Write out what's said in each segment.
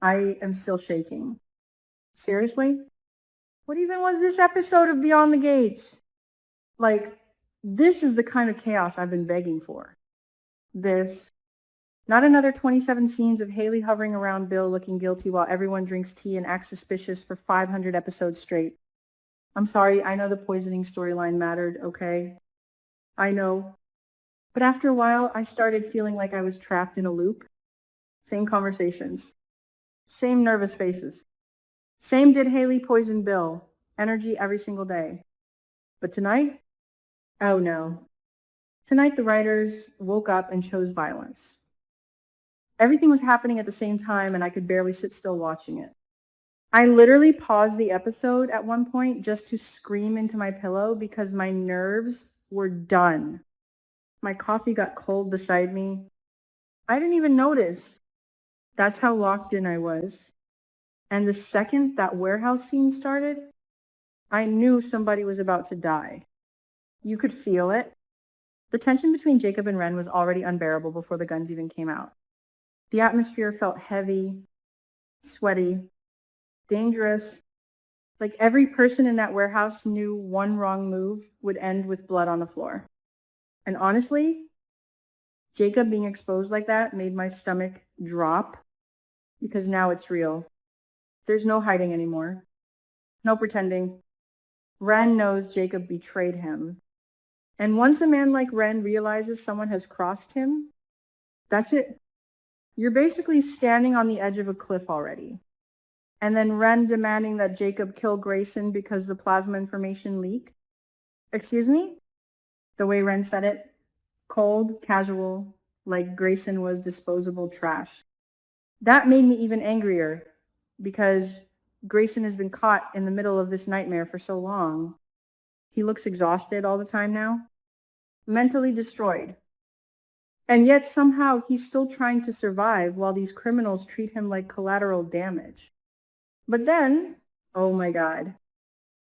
I am still shaking. Seriously? What even was this episode of Beyond the Gates? Like, this is the kind of chaos I've been begging for. This. Not another 27 scenes of Haley hovering around Bill looking guilty while everyone drinks tea and acts suspicious for 500 episodes straight. I'm sorry, I know the poisoning storyline mattered, okay? I know. But after a while, I started feeling like I was trapped in a loop. Same conversations. Same nervous faces. Same did Haley poison Bill. Energy every single day. But tonight? Oh no. Tonight the writers woke up and chose violence. Everything was happening at the same time and I could barely sit still watching it. I literally paused the episode at one point just to scream into my pillow because my nerves were done. My coffee got cold beside me. I didn't even notice. That's how locked in I was. And the second that warehouse scene started, I knew somebody was about to die. You could feel it. The tension between Jacob and Ren was already unbearable before the guns even came out. The atmosphere felt heavy, sweaty, dangerous. Like every person in that warehouse knew one wrong move would end with blood on the floor. And honestly, Jacob being exposed like that made my stomach drop because now it's real. There's no hiding anymore. No pretending. Ren knows Jacob betrayed him. And once a man like Ren realizes someone has crossed him, that's it. You're basically standing on the edge of a cliff already. And then Ren demanding that Jacob kill Grayson because the plasma information leaked. Excuse me? The way Ren said it, cold, casual, like Grayson was disposable trash. That made me even angrier because Grayson has been caught in the middle of this nightmare for so long. He looks exhausted all the time now, mentally destroyed. And yet somehow he's still trying to survive while these criminals treat him like collateral damage. But then, oh my God,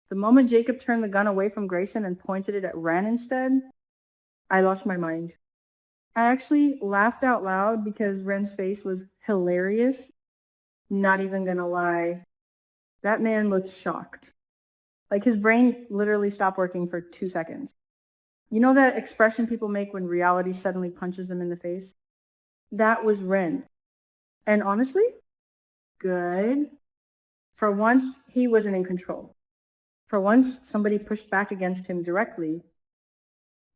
the moment Jacob turned the gun away from Grayson and pointed it at Ren instead, I lost my mind. I actually laughed out loud because Ren's face was hilarious. Not even gonna lie. That man looked shocked. Like his brain literally stopped working for 2 seconds. You know that expression people make when reality suddenly punches them in the face? That was Ren. And honestly, good. For once, he wasn't in control. For once, somebody pushed back against him directly.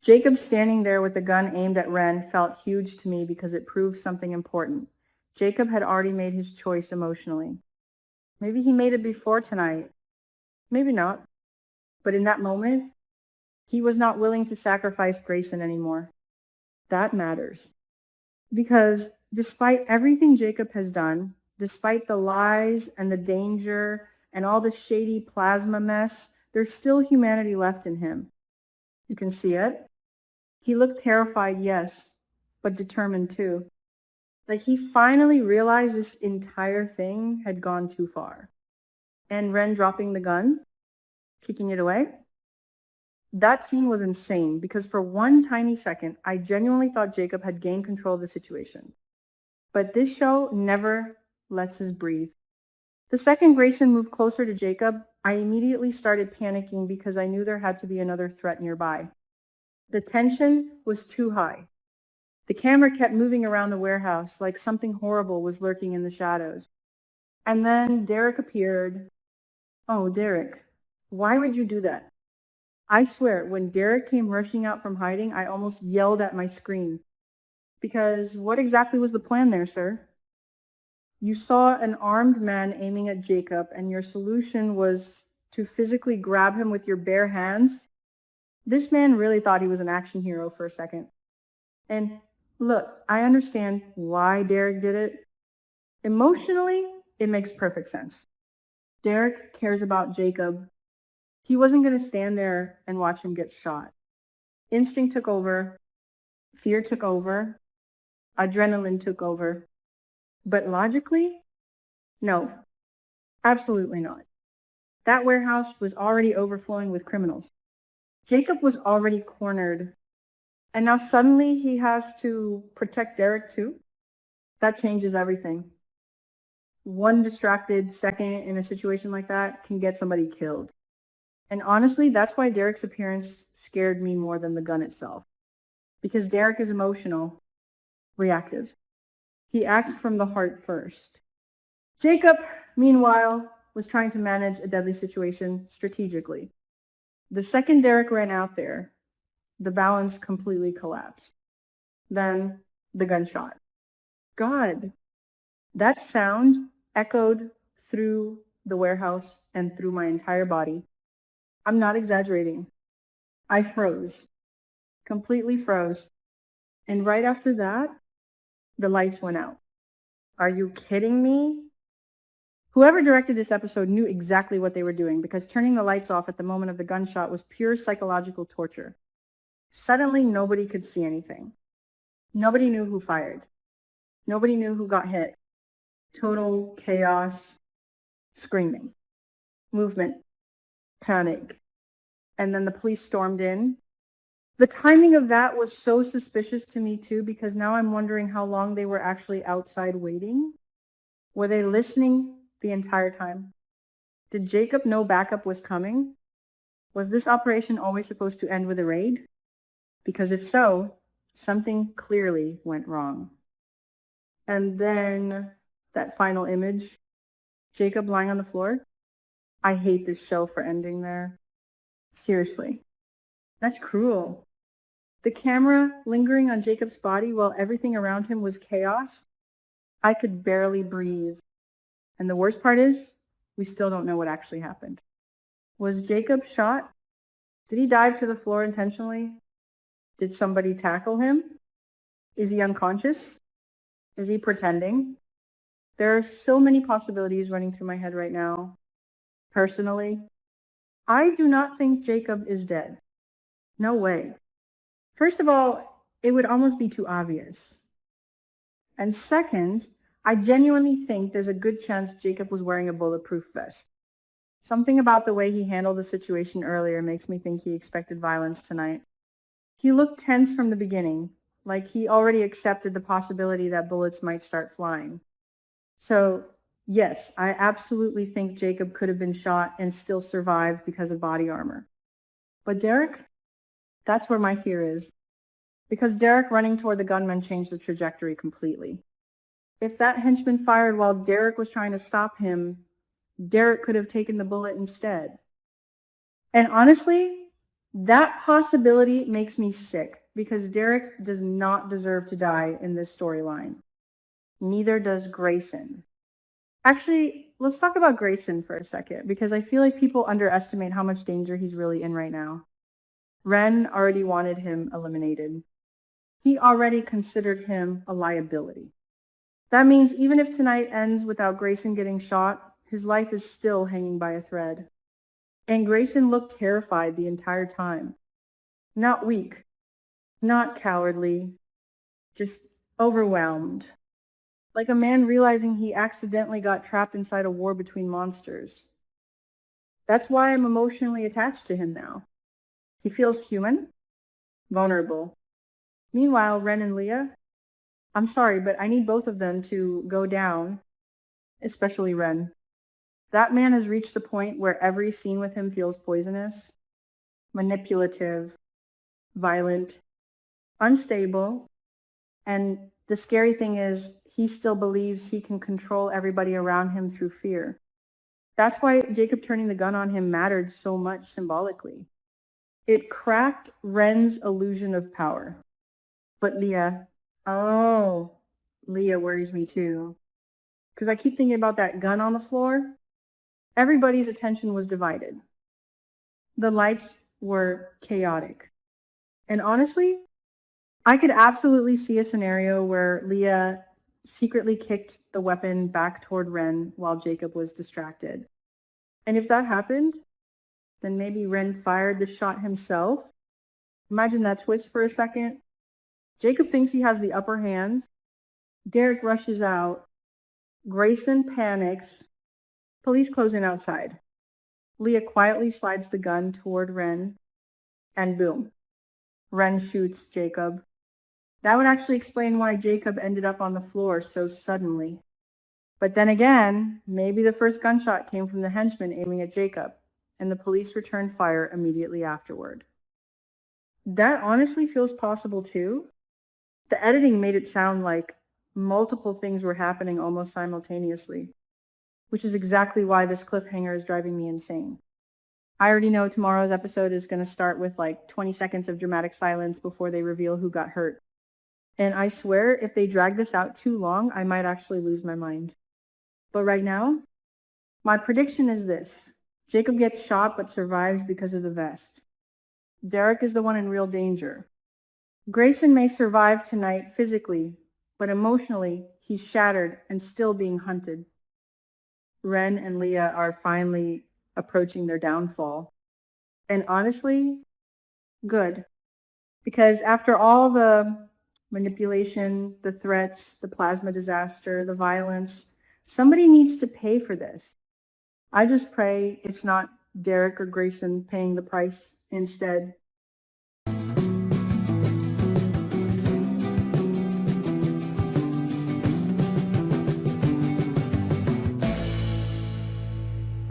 Jacob standing there with the gun aimed at Ren felt huge to me because it proved something important. Jacob had already made his choice emotionally. Maybe he made it before tonight. Maybe not. But in that moment, he was not willing to sacrifice Grayson anymore. That matters. Because despite everything Jacob has done, despite the lies and the danger and all the shady plasma mess, there's still humanity left in him. You can see it. He looked terrified, yes, but determined too. Like he finally realized this entire thing had gone too far. And Ren dropping the gun, kicking it away. That scene was insane because for one tiny second, I genuinely thought Jacob had gained control of the situation. But this show never lets us breathe. The second Grayson moved closer to Jacob, I immediately started panicking because I knew there had to be another threat nearby. The tension was too high. The camera kept moving around the warehouse like something horrible was lurking in the shadows. And then Derek appeared. Oh, Derek, why would you do that? I swear, when Derek came rushing out from hiding, I almost yelled at my screen. Because what exactly was the plan there, sir? You saw an armed man aiming at Jacob, and your solution was to physically grab him with your bare hands? This man really thought he was an action hero for a second. And look, I understand why Derek did it. Emotionally, it makes perfect sense. Derek cares about Jacob. He wasn't going to stand there and watch him get shot. Instinct took over. Fear took over. Adrenaline took over. But logically, no, absolutely not. That warehouse was already overflowing with criminals. Jacob was already cornered. And now suddenly he has to protect Derek too? That changes everything. One distracted second in a situation like that can get somebody killed. And honestly, that's why Derek's appearance scared me more than the gun itself. Because Derek is emotional, reactive. He acts from the heart first. Jacob, meanwhile, was trying to manage a deadly situation strategically. The second Derek ran out there, the balance completely collapsed. Then the gunshot. God, that sound echoed through the warehouse and through my entire body. I'm not exaggerating. I froze, completely froze. And right after that, the lights went out. Are you kidding me? Whoever directed this episode knew exactly what they were doing because turning the lights off at the moment of the gunshot was pure psychological torture. Suddenly, nobody could see anything. Nobody knew who fired. Nobody knew who got hit. Total chaos, screaming, movement, panic. And then the police stormed in. The timing of that was so suspicious to me too, because now I'm wondering how long they were actually outside waiting. Were they listening the entire time? Did Jacob know backup was coming? Was this operation always supposed to end with a raid? Because if so, something clearly went wrong. And then that final image, Jacob lying on the floor. I hate this show for ending there. Seriously. That's cruel. The camera lingering on Jacob's body while everything around him was chaos. I could barely breathe. And the worst part is, we still don't know what actually happened. Was Jacob shot? Did he dive to the floor intentionally? Did somebody tackle him? Is he unconscious? Is he pretending? There are so many possibilities running through my head right now. Personally, I do not think Jacob is dead. No way. First of all, it would almost be too obvious. And second, I genuinely think there's a good chance Jacob was wearing a bulletproof vest. Something about the way he handled the situation earlier makes me think he expected violence tonight. He looked tense from the beginning, like he already accepted the possibility that bullets might start flying. So, yes, I absolutely think Jacob could have been shot and still survived because of body armor. But Derek? That's where my fear is. Because Derek running toward the gunman changed the trajectory completely. If that henchman fired while Derek was trying to stop him, Derek could have taken the bullet instead. And honestly, that possibility makes me sick because Derek does not deserve to die in this storyline. Neither does Grayson. Actually, let's talk about Grayson for a second because I feel like people underestimate how much danger he's really in right now. Ren already wanted him eliminated. He already considered him a liability. That means even if tonight ends without Grayson getting shot, his life is still hanging by a thread. And Grayson looked terrified the entire time. Not weak, not cowardly, just overwhelmed. Like a man realizing he accidentally got trapped inside a war between monsters. That's why I'm emotionally attached to him now. He feels human, vulnerable. Meanwhile, Ren and Leah, I'm sorry, but I need both of them to go down, especially Ren. That man has reached the point where every scene with him feels poisonous, manipulative, violent, unstable, and the scary thing is he still believes he can control everybody around him through fear. That's why Jacob turning the gun on him mattered so much symbolically. It cracked Ren's illusion of power. But Leah, Leah worries me too. Because I keep thinking about that gun on the floor. Everybody's attention was divided. The lights were chaotic. And honestly, I could absolutely see a scenario where Leah secretly kicked the weapon back toward Ren while Jacob was distracted. And if that happened, then maybe Ren fired the shot himself. Imagine that twist for a second. Jacob thinks he has the upper hand. Derek rushes out. Grayson panics. Police close in outside. Leah quietly slides the gun toward Ren. And boom. Ren shoots Jacob. That would actually explain why Jacob ended up on the floor so suddenly. But then again, maybe the first gunshot came from the henchman aiming at Jacob, and the police returned fire immediately afterward. That honestly feels possible too. The editing made it sound like multiple things were happening almost simultaneously, which is exactly why this cliffhanger is driving me insane. I already know tomorrow's episode is going to start with like 20 seconds of dramatic silence before they reveal who got hurt. And I swear, if they drag this out too long, I might actually lose my mind. But right now, my prediction is this. Jacob gets shot but survives because of the vest. Derek is the one in real danger. Grayson may survive tonight physically, but emotionally, he's shattered and still being hunted. Ren and Leah are finally approaching their downfall. And honestly, good. Because after all the manipulation, the threats, the plasma disaster, the violence, somebody needs to pay for this. I just pray it's not Derek or Grayson paying the price instead.